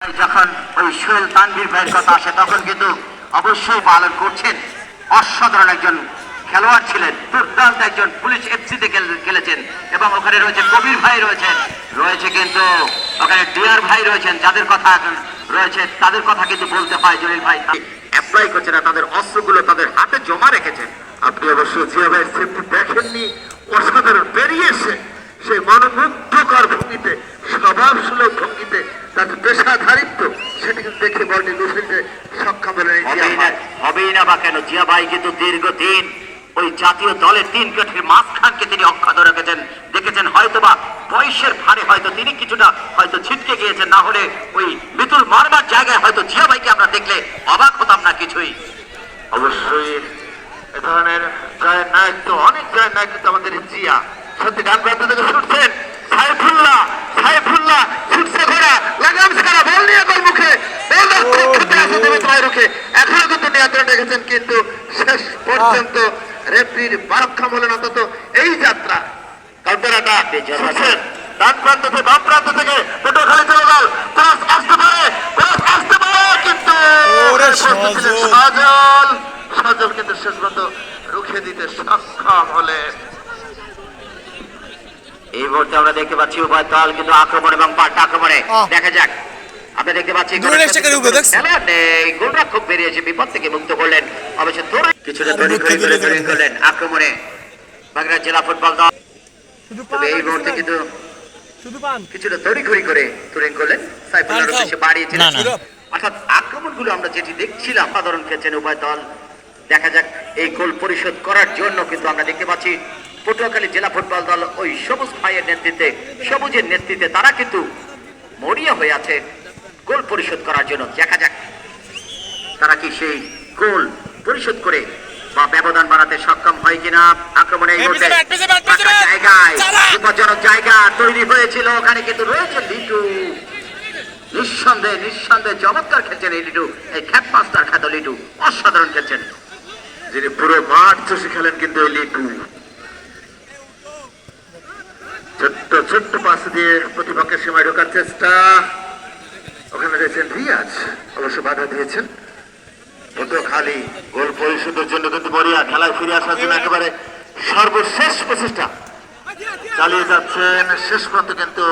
যখন ওই সোহেল তানভীর ভাইয়ের কথা আসে তখন কিন্তু অবশ্যই পালন করছেন। অসাধারণ একজন খেলোয়াড় ছিলেন, দুর্দান্ত একজন পুলিশ এফসিতে খেলেছেন এবং ওখানে রয়েছে কবির ভাই রয়েছেন, রয়েছে কিন্তু ওখানে ডিয়ার ভাই রয়েছেন, যাদের কথা রয়েছে তাদের কথা কিন্তু বলতে হয়। জলিল ভাই অ্যাপ্লাই করছে না, তাদের অস্ত্রগুলো তাদের হাতে জমা রেখেছেন। আপনি অবশ্য জিয়া ভাইয়ের সেফটি দেখেননি, অসাধারণ বেরিয়ে এসে সেই মনোমুগ্ধকর ভঙ্গিতে, স্বভাব সুলভ ভঙ্গিতে তার পেশাধারিত্ব সেটি কিন্তু দেখে বলটি লুফিতে সক্ষম হলেন। হবেই না বা কেন, জিয়া ভাই কিন্তু দীর্ঘদিন ওই জাতীয় দলের তিন কাঠির মাঝখানকে তিনি অক্ষত রেখেছেন। দেখেছেন হয়তোবা বয়সের ভারে হয়তো তিনি কিছুটা হয়তো ছিটকে গিয়েছেন, না হলে ওই মিতুল মারবার জায়গায় হয়তো জিয়া ভাইকে আমরা দেখলে অবাক হতাম না কিছুই। অবশ্যই এ ধরনের জয়ের নায়ক তো অনেক জয়ের নায়ক কিন্তু আমাদের জিয়া। সত্যি ডান প্রান্ত থেকে ছুটছেন সাইফুল্লাহ, সাইফুল্লাহ ছুটছে ঘোড়া, লাগাম ছাড়া বল নিয়ে গোল মুখে, এখনো কিন্তু নিয়ন্ত্রণ রেখেছেন, কিন্তু শেষ পর্যন্ত রেফারির বারক্ষম হলেন। অন্তত এই যাত্রা কাউন্টারাটা ছুটছেন ডান প্রান্ত থেকে বাম প্রান্ত থেকে পটুয়াখালী চলে গেল, ক্রস আসতে পারে, ক্রস আসতে পারে, কিন্তু সজল সজল কিন্তু শেষ পর্যন্ত রুখে দিতে সক্ষম হলেন। এই মুহূর্তে আমরা দেখতে পাচ্ছি উভয় দল কিন্তু আক্রমণ এবং পাল্টা আক্রমণে। দেখা যাক, আমরা দেখতে পাচ্ছি গোলরক্ষক বেরিয়েছে, বিপদ থেকে মুক্ত করলেন, অবশ্য কিছুটা তৈরি করলেন আক্রমণে বাগড়া জেলা ফুটবল দল। তবে এই মুহূর্তে কিন্তু কিছুটা তৈরি করে তুলে করলেন, সাইফুল্লাহর উদ্দেশ্যে বাড়িয়েছিলেন। অর্থাৎ আক্রমণগুলো আমরা যেটি দেখছিলাম সাধারণ খেলছেন উভয় দল। দেখা যাক এই গোল পরিশোধ করার জন্য কিন্তু আমরা দেখতে পাচ্ছি পটুয়াখালী জেলা ফুটবল দল ওই সবুজ ভাইয়ের নেতৃত্বে, সবুজের নেতৃত্বে তারা কিন্তু মরিয়া হয়ে আছে গোল পরিশোধ করার জন্য। দেখা যাক তারা কি সেই গোল পরিশোধ করে বা ব্যবধান বাড়াতে সক্ষম হয় কিনা। আক্রমণে জায়গায় বিপজ্জনক জায়গা তৈরি হয়েছিল, ওখানে কিন্তু রয়েছে লিটু। নিঃসন্দেহে চমৎকার খেলছেন এই লিটু, এই খ্যাপ মাস্টার খ্যাত লিটু অসাধারণ খেলছেন, যিনি পুরো মাঠ চষে খেলেন কিন্তু এই লিটু। ছোট্ট ছোট্ট পাস দিয়ে প্রতিপক্ষের সীমায় ঢোকার চেষ্টা, ওখানে রয়েছেন রিয়াজ, অবশ্য বাধা দিয়েছেন। পটুয়াখালী গোল পরিশোধের জন্য কিন্তু মরিয়া, খেলায় ফিরে আসার জন্য একেবারে সর্বশেষ প্রচেষ্টা চালিয়ে যাচ্ছেন। শেষ পর্যন্ত কিন্তু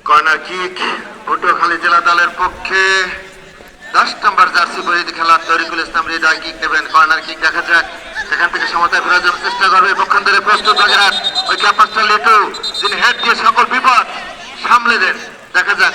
কর্নার কিক পটুয়াখালী জেলা দলের পক্ষে 10 নম্বর জার্সি পরিহিত খেলা তরিকুল ইসলাম হৃদয় কিক নেবেন। কর্নার কিক দেখা যাক, সেখান থেকে সমতায় ফেরার জন্য চেষ্টা করবে পক্ষান্তরে প্রস্তুত বাগেরহাট ওই ক্যাপাসটা লিটু, যিনি হেড দিয়ে সকল বিপদ সামলে দেন। দেখা যাক